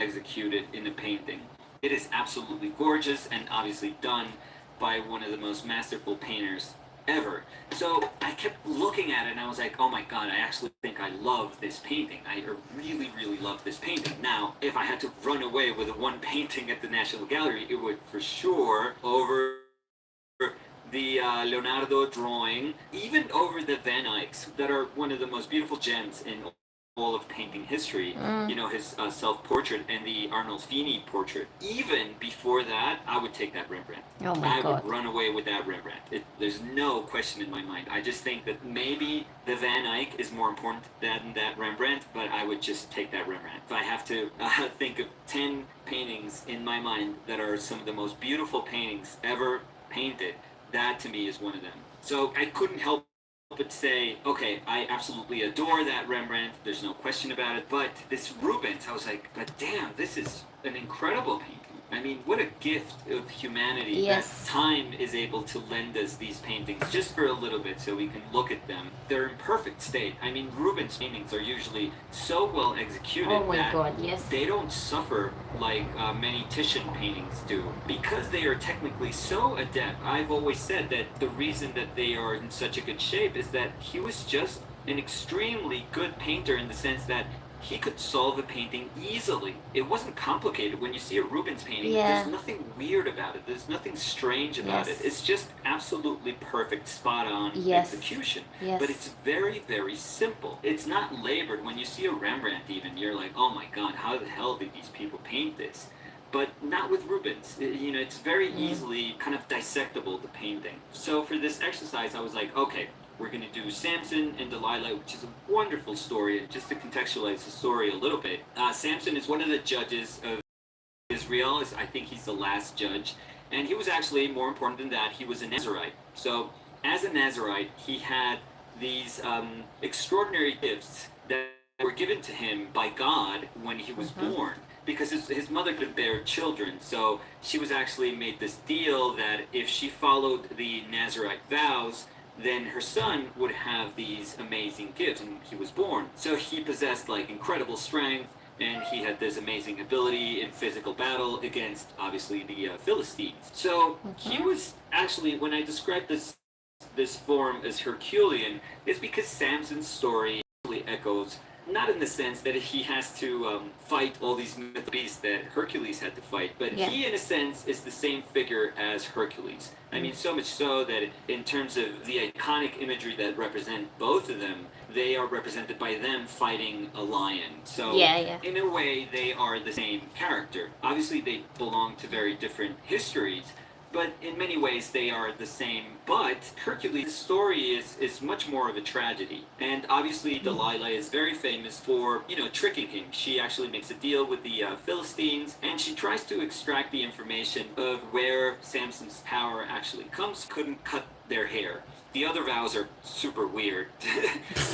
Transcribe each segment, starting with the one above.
executed in a painting. It is absolutely gorgeous and obviously done by one of the most masterful painters ever. So I kept looking at it and I was like, oh my god, I actually think I love this painting. I really, really love this painting. Now, if I had to run away with one painting at the National Gallery, it would for sure over the Leonardo drawing, even over the Van Eycks that are one of the most beautiful gems in all of painting history. You know, his self-portrait and the Arnolfini portrait. Even before that, I would take that Rembrandt. Oh my I God. would run away with that Rembrandt. There's no question in my mind. I just think that maybe the Van Eyck is more important than that Rembrandt, but I would just take that Rembrandt. If I have to think of 10 paintings in my mind that are some of the most beautiful paintings ever painted, that to me is one of them. So I couldn't help but say, okay, I absolutely adore that Rembrandt. There's no question about it. But this Rubens, I was like, but damn, this is an incredible painting. I mean, what a gift of humanity Yes. that time is able to lend us these paintings just for a little bit so we can look at them. They're in perfect state. I mean, Rubens' paintings are usually so well executed Oh my that God, yes. they don't suffer like many Titian paintings do because they are technically so adept. I've always said that the reason that they are in such a good shape is that he was just an extremely good painter in the sense that he could solve a painting easily. It wasn't complicated. When you see a Rubens painting, Yeah. there's nothing weird about it. There's nothing strange about Yes. it. It's just absolutely perfect, spot-on Yes. execution. Yes. But it's very, very simple. It's not labored. When you see a Rembrandt even, you're like, oh my god, how the hell did these people paint this? But not with Rubens. You know, it's very easily kind of dissectable, the painting. So for this exercise, I was like, okay, we're going to do Samson and Delilah, which is a wonderful story. Just to contextualize the story a little bit, Samson is one of the judges of Israel. I think he's the last judge. And he was actually, more important than that, he was a Nazarite. So as a Nazarite, he had these extraordinary gifts that were given to him by God when he was born. Because his mother could bear children, so she was actually made this deal that if she followed the Nazarite vows, then her son would have these amazing gifts, and he was born. So he possessed like incredible strength, and he had this amazing ability in physical battle against, obviously, the Philistines. So he was actually, when I describe this form as Herculean, it's because Samson's story actually echoes, not in the sense that he has to fight all these mythical beasts that Hercules had to fight, but Yeah. he, in a sense, is the same figure as Hercules. I mean, so much so that in terms of the iconic imagery that represent both of them, they are represented by them fighting a lion. So, Yeah. in a way, they are the same character. Obviously, they belong to very different histories, but in many ways they are the same. But Hercules' story is much more of a tragedy. And obviously Delilah is very famous for, you know, tricking him. She actually makes a deal with the Philistines, and she tries to extract the information of where Samson's power actually comes. Couldn't cut their hair. The other vows are super weird.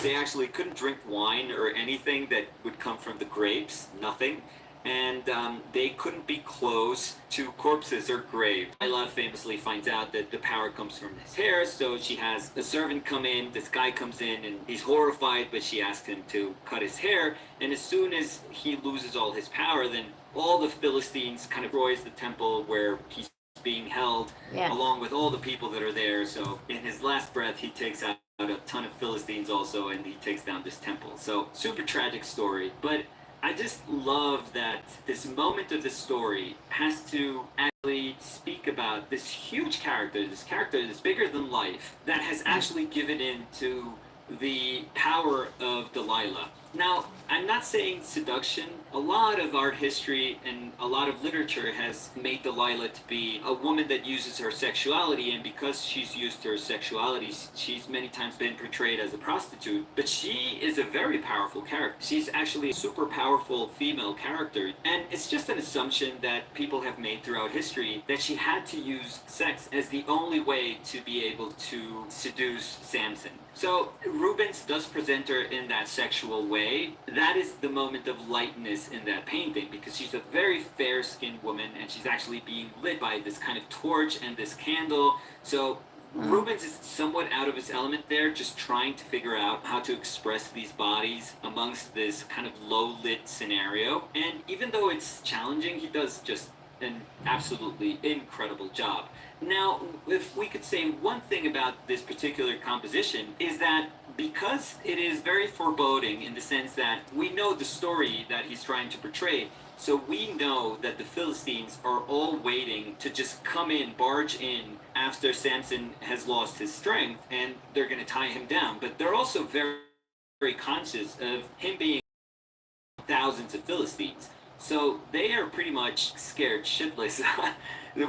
They actually couldn't drink wine or anything that would come from the grapes, nothing. And they couldn't be close to corpses or graves. Delilah famously finds out that the power comes from his hair, so she has a servant come in. This guy comes in and he's horrified, but she asks him to cut his hair. And as soon as he loses all his power, then all the Philistines kind of destroys the temple where he's being held, Yeah. along with all the people that are there. So in his last breath, he takes out a ton of Philistines also, and he takes down this temple. So super tragic story, but I just love that this moment of the story has to actually speak about this huge character, this character that's bigger than life, that has actually given in to the power of Delilah. Now, I'm not saying seduction. A lot of art history and a lot of literature has made Delilah to be a woman that uses her sexuality, and because she's used her sexuality, she's many times been portrayed as a prostitute. But she is a very powerful character. She's actually a super powerful female character, and it's just an assumption that people have made throughout history that she had to use sex as the only way to be able to seduce Samson. So Rubens does present her in that sexual way. That is the moment of lightness in that painting, because she's a very fair-skinned woman and she's actually being lit by this kind of torch and this candle. So Rubens is somewhat out of his element there, just trying to figure out how to express these bodies amongst this kind of low lit scenario. And even though it's challenging, he does just an absolutely incredible job. Now, if we could say one thing about this particular composition, is that because it is very foreboding in the sense that we know the story that he's trying to portray, so we know that the Philistines are all waiting to just come in, barge in after Samson has lost his strength, and they're going to tie him down. But they're also very, very conscious of him being thousands of Philistines. So they are pretty much scared shitless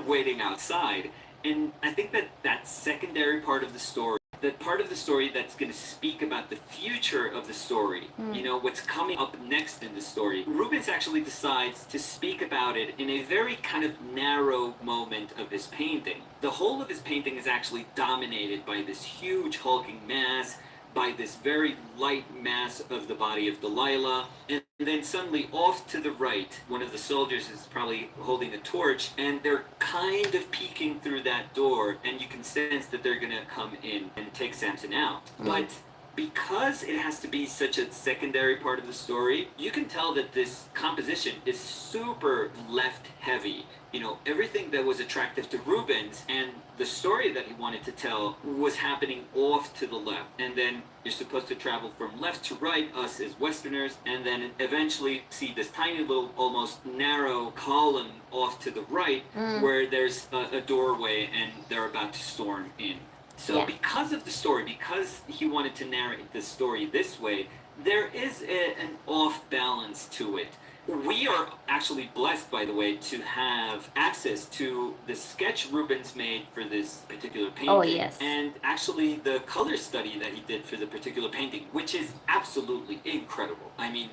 waiting outside. And I think that that secondary part of the story, that part of the story that's going to speak about the future of the story, you know, what's coming up next in the story, Rubens actually decides to speak about it in a very kind of narrow moment of his painting. The whole of his painting is actually dominated by this huge hulking mass, by this very light mass of the body of Delilah, and then suddenly off to the right, one of the soldiers is probably holding a torch, and they're kind of peeking through that door, and you can sense that they're gonna come in and take Samson out. But because it has to be such a secondary part of the story, you can tell that this composition is super left heavy. You know, everything that was attractive to Rubens and the story that he wanted to tell was happening off to the left. And then you're supposed to travel from left to right, us as Westerners, and then eventually see this tiny little, almost narrow column off to the right where there's a doorway and they're about to storm in. So because of the story, because he wanted to narrate the story this way, there is an off balance to it. We are actually blessed, by the way, to have access to the sketch Rubens made for this particular painting. Oh, yes. And actually the color study that he did for the particular painting, which is absolutely incredible. I mean,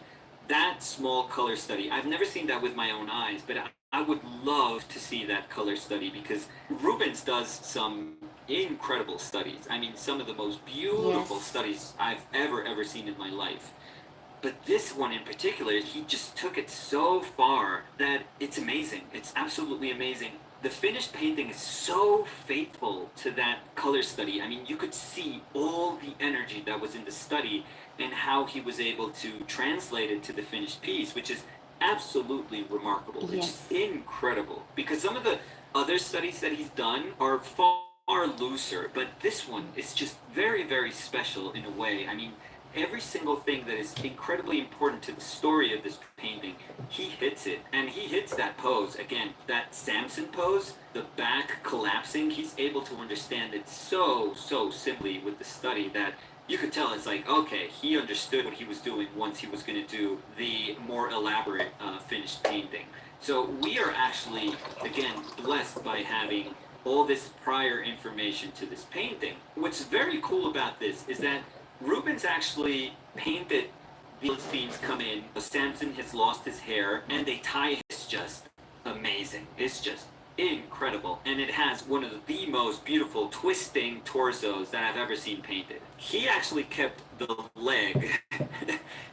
that small color study, I've never seen that with my own eyes, but I would love to see that color study because Rubens does some incredible studies. I mean, some of the most beautiful studies I've ever seen in my life. But this one in particular, he just took it so far that it's amazing. It's absolutely amazing. The finished painting is so faithful to that color study. I mean, you could see all the energy that was in the study and how he was able to translate it to the finished piece, which is absolutely remarkable. It's just incredible. Because some of the other studies that he's done are far looser, but this one is just very, very special in a way. I mean, every single thing that is incredibly important to the story of this painting, he hits it. And he hits that pose. Again, that Samson pose, the back collapsing, he's able to understand it so simply with the study that you could tell it's like, okay, he understood what he was doing once he was going to do the more elaborate finished painting. So we are actually, again, blessed by having all this prior information to this painting. What's very cool about this is that Rubens actually painted the Philistines come in, Samson has lost his hair, and they tie him. It's just amazing. It's just incredible. And it has one of the most beautiful twisting torsos that I've ever seen painted. He actually kept the leg.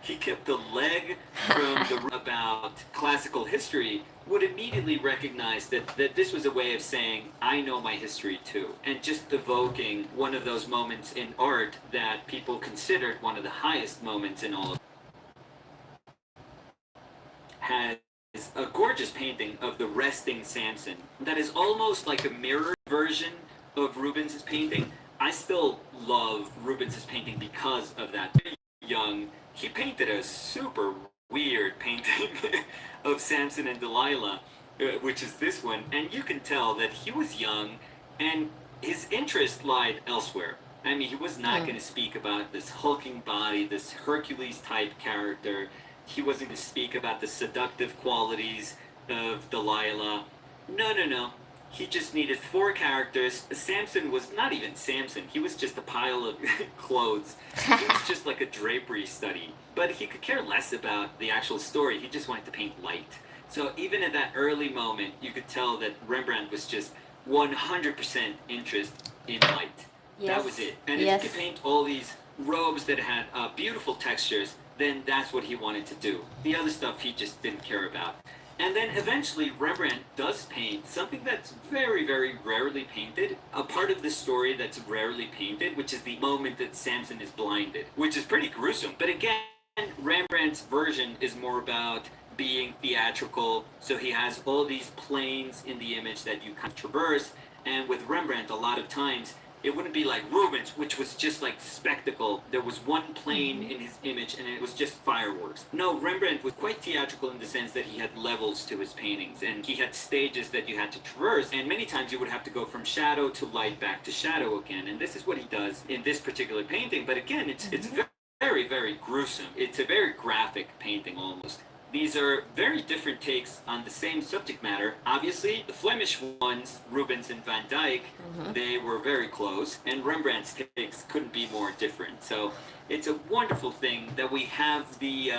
He kept the leg from the about classical history, would immediately recognize that this was a way of saying, I know my history too. And just evoking one of those moments in art that people considered one of the highest moments in all of has a gorgeous painting of the resting Samson that is almost like a mirror version of Rubens's painting. I still love Rubens's painting because of that. Young, he painted a super weird painting of Samson and Delilah, which is this one, and you can tell that he was young and his interest lied elsewhere. I mean, he was not going to speak about this hulking body, this Hercules type character. He wasn't going to speak about the seductive qualities of Delilah. No. He just needed 4 characters. Samson was not even Samson. He was just a pile of clothes. He was just like a drapery study. But he could care less about the actual story. He just wanted to paint light. So even at that early moment, you could tell that Rembrandt was just 100% interest in light. That was it. And if he could paint all these robes that had beautiful textures, then that's what he wanted to do. The other stuff he just didn't care about. And then eventually Rembrandt does paint something that's very, very rarely painted, a part of the story that's rarely painted, which is the moment that Samson is blinded, which is pretty gruesome. But again, Rembrandt's version is more about being theatrical, so he has all these planes in the image that you kind of traverse, and with Rembrandt, a lot of times, it wouldn't be like Rubens, which was just like spectacle. There was one plane in his image and it was just fireworks. No, Rembrandt was quite theatrical in the sense that he had levels to his paintings and he had stages that you had to traverse, and many times you would have to go from shadow to light back to shadow again. And this is what he does in this particular painting. But again, it's very, very gruesome. It's a very graphic painting almost. These are very different takes on the same subject matter. Obviously, the Flemish ones, Rubens and Van Dyck, they were very close, and Rembrandt's takes couldn't be more different. So it's a wonderful thing that we have the,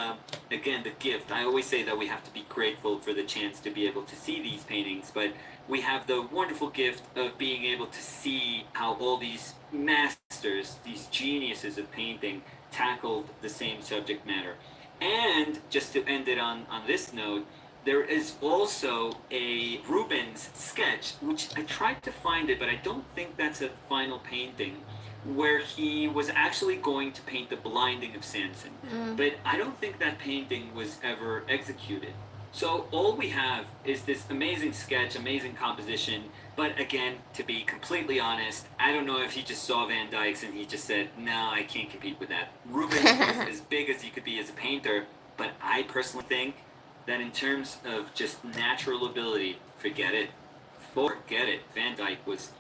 again, the gift. I always say that we have to be grateful for the chance to be able to see these paintings, but we have the wonderful gift of being able to see how all these masters, these geniuses of painting, tackled the same subject matter. And just to end it on this note, there is also a Rubens sketch, which I tried to find it, but I don't think that's a final painting, where he was actually going to paint the blinding of Samson. But I don't think that painting was ever executed. So all we have is this amazing sketch, amazing composition, but again, to be completely honest, I don't know if he just saw Van Dyck's and he just said, no, I can't compete with that. Rubens was as big as he could be as a painter, but I personally think that in terms of just natural ability, forget it. Forget it. Van Dyck was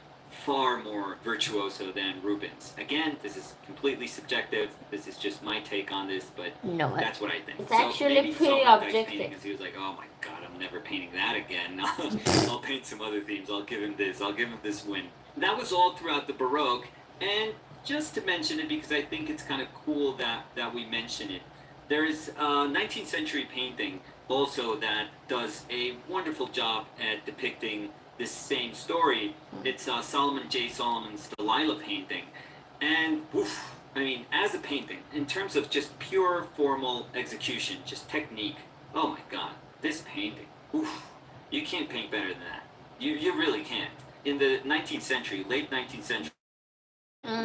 far more virtuoso than Rubens. Again, this is completely subjective. This is just my take on this, but No, that's what I think. it's So actually maybe he pretty saw Van Dyck's objective. painting and he was like, oh my god, I'm never painting that again. I'll paint some other themes. I'll give him this. I'll give him this win. That was all throughout the Baroque, and just to mention it because I think it's kind of cool that we mention it. There is a 19th century painting also that does a wonderful job at depicting this same story. It's Solomon J. Solomon's Delilah painting. And, oof, I mean, as a painting, in terms of just pure formal execution, just technique, oh my god, this painting, oof, you can't paint better than that. You really can't. In the 19th century, late 19th century,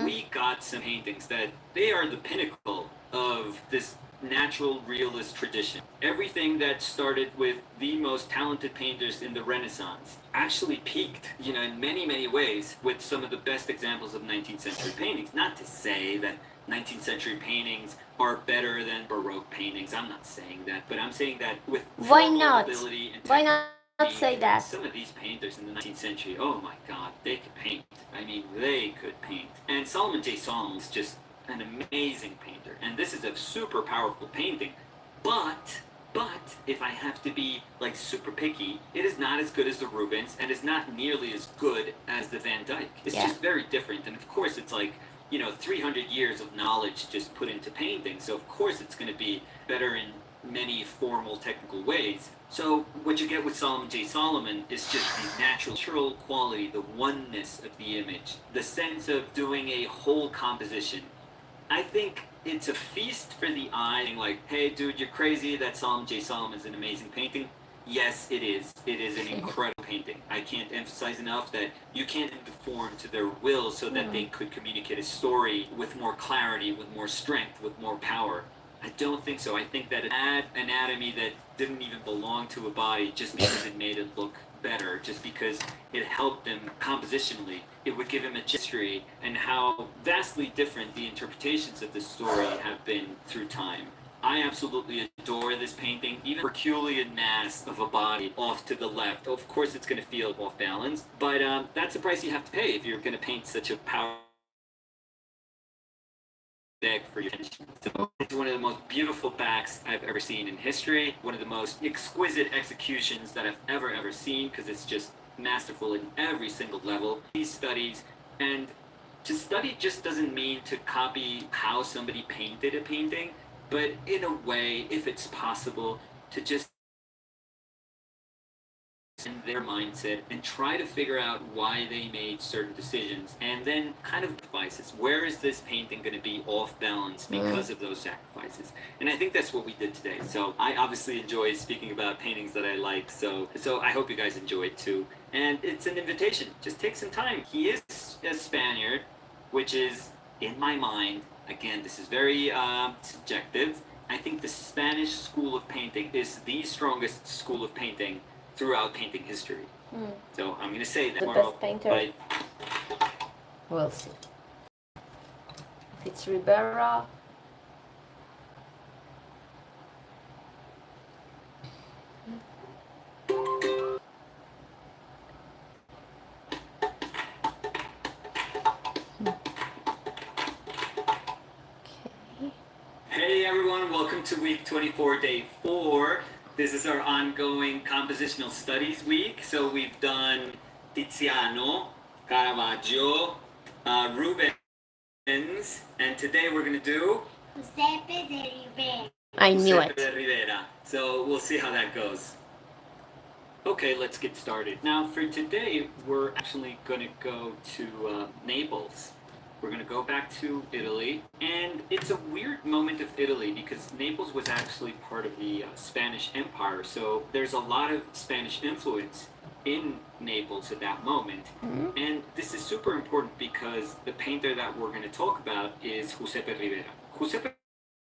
we got some paintings that they are the pinnacle of this natural realist tradition. Everything that started with the most talented painters in the Renaissance actually peaked, in many, many ways with some of the best examples of 19th century paintings. Not to say that 19th century paintings are better than Baroque paintings. I'm not saying that, but I'm saying that with Why not? ability and Why not say that? some of these painters in the 19th century, oh my god, they could paint. I mean, they could paint. And Solomon J. Solomon is just an amazing painter. And this is a super powerful painting. But if I have to be like super picky, it is not as good as the Rubens and is not nearly as good as the Van Dyck. It's just very different. And of course it's like, 300 years of knowledge just put into painting. So of course it's going to be better in many formal technical ways. So what you get with Solomon J. Solomon is just the natural quality, the oneness of the image, the sense of doing a whole composition. I think it's a feast for the eye. Like, hey, dude, you're crazy. That Solomon J. Solomon is an amazing painting. Yes, it is. It is an incredible painting. I can't emphasize enough that you can't conform to their will so that they could communicate a story with more clarity, with more strength, with more power. I don't think so. I think that an anatomy that didn't even belong to a body just because it made it look better, just because it helped him compositionally, it would give him a history and how vastly different the interpretations of the story have been through time. I absolutely adore this painting. Even Herculean mass of a body off to the left. Of course it's going to feel off balance, but that's the price you have to pay if you're going to paint such a powerful bag for your attention. So it's one of the most beautiful backs I've ever seen in history. One of the most exquisite executions that I've ever seen, because it's just masterful in every single level. These studies, and to study just doesn't mean to copy how somebody painted a painting, but in a way, if it's possible, to just understand their mindset and try to figure out why they made certain decisions, and then kind of sacrifices. Where is this painting going to be off balance because of those sacrifices? And I think that's what we did today. So I obviously enjoy speaking about paintings that I like. So I hope you guys enjoy it too. And it's an invitation. Just take some time. He is a Spaniard, which is, in my mind, again, this is very subjective. I think the Spanish school of painting is the strongest school of painting throughout painting history. So I'm going to say that. The best painter. But We'll see. If it's Ribera. hey everyone, welcome to week 24, day 4. This is our ongoing compositional studies week. So we've done Tiziano, Caravaggio, Rubens, and today we're going to do Giuseppe de Rivera. I knew Giuseppe it. de Rivera. So we'll see how that goes. Okay, let's get started. Now for today, we're actually going to go to Naples. We're going to go back to Italy, and it's a weird moment of Italy because Naples was actually part of the Spanish Empire, so there's a lot of Spanish influence in Naples at that moment. And this is super important because the painter that we're going to talk about is Giuseppe Rivera. Giuseppe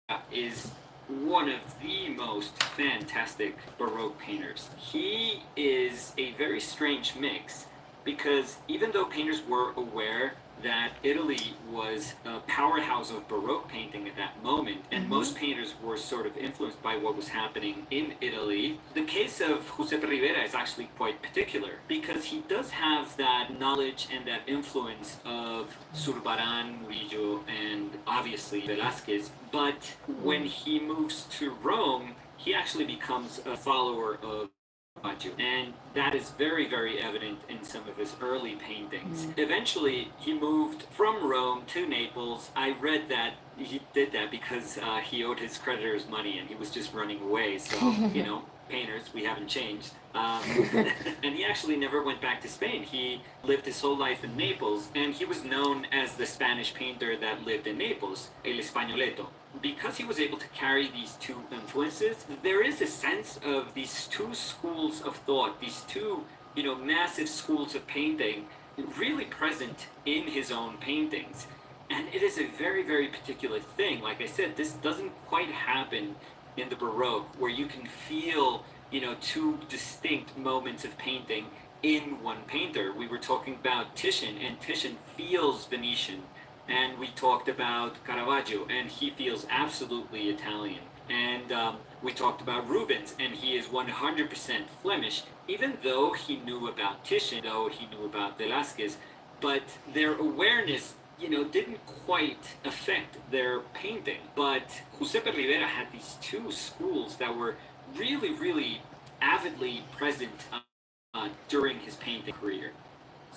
Rivera is one of the most fantastic Baroque painters. He is a very strange mix because even though painters were aware that Italy was a powerhouse of Baroque painting at that moment, and most painters were sort of influenced by what was happening in Italy. The case of Giuseppe Rivera is actually quite particular because he does have that knowledge and that influence of Zurbarán, Murillo, and obviously Velázquez, but when he moves to Rome, he actually becomes a follower of Caravaggio, and that is very, very evident in some of his early paintings. Eventually, he moved from Rome to Naples. I read that he did that because he owed his creditors money and he was just running away. So, you know, painters, we haven't changed. And he actually never went back to Spain. He lived his whole life in Naples, and he was known as the Spanish painter that lived in Naples, El Españoleto. Because he was able to carry these two influences, there is a sense of these two schools of thought, these two, you know, massive schools of painting really present in his own paintings. And it is a very, very particular thing. Like I said, this doesn't quite happen in the Baroque, where you can feel, you know, two distinct moments of painting in one painter. We were talking about Titian, and Titian feels Venetian. And we talked about Caravaggio, and he feels absolutely Italian. And we talked about Rubens, and he is 100% Flemish, even though he knew about Titian, though he knew about Velázquez. But their awareness, you know, didn't quite affect their painting. But Giuseppe Rivera had these two schools that were really, really avidly present during his painting career.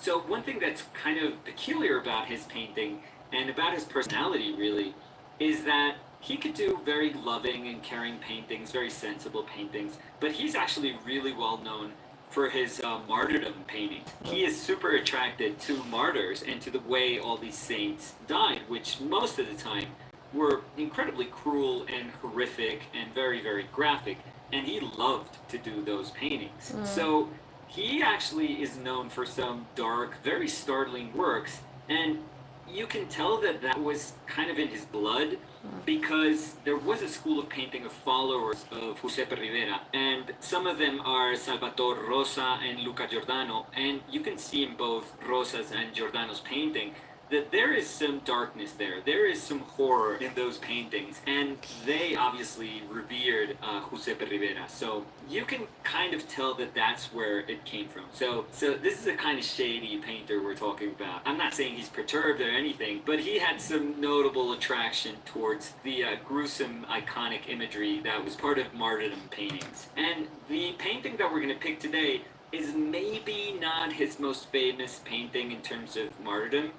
So one thing that's kind of peculiar about his painting and about his personality, really, is that he could do very loving and caring paintings, very sensible paintings, but he's actually really well known for his martyrdom paintings. He is super attracted to martyrs and to the way all these saints died, which most of the time were incredibly cruel and horrific and very, very graphic, and he loved to do those paintings. So he actually is known for some dark, very startling works, and you can tell that that was kind of in his blood because there was a school of painting of followers of Giuseppe Rivera, and some of them are Salvatore Rosa and Luca Giordano, and you can see in both Rosa's and Giordano's painting that there is some darkness there. There is some horror in those paintings, and they obviously revered Giuseppe Rivera. So you can kind of tell that that's where it came from. So this is a kind of shady painter we're talking about. I'm not saying he's perturbed or anything, but he had some notable attraction towards the gruesome, iconic imagery that was part of martyrdom paintings. And the painting that we're going to pick today is maybe not his most famous painting in terms of martyrdom.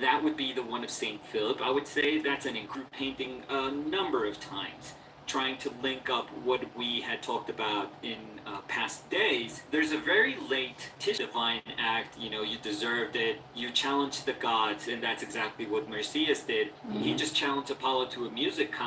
That would be the one of St. Philip. I would say that's an incredible painting a number of times. trying to link up what we had talked about in past days, there's a very late divine act. You know, you deserved it. You challenged the gods, and that's exactly what Mercedes did. He just challenged Apollo to a music contest.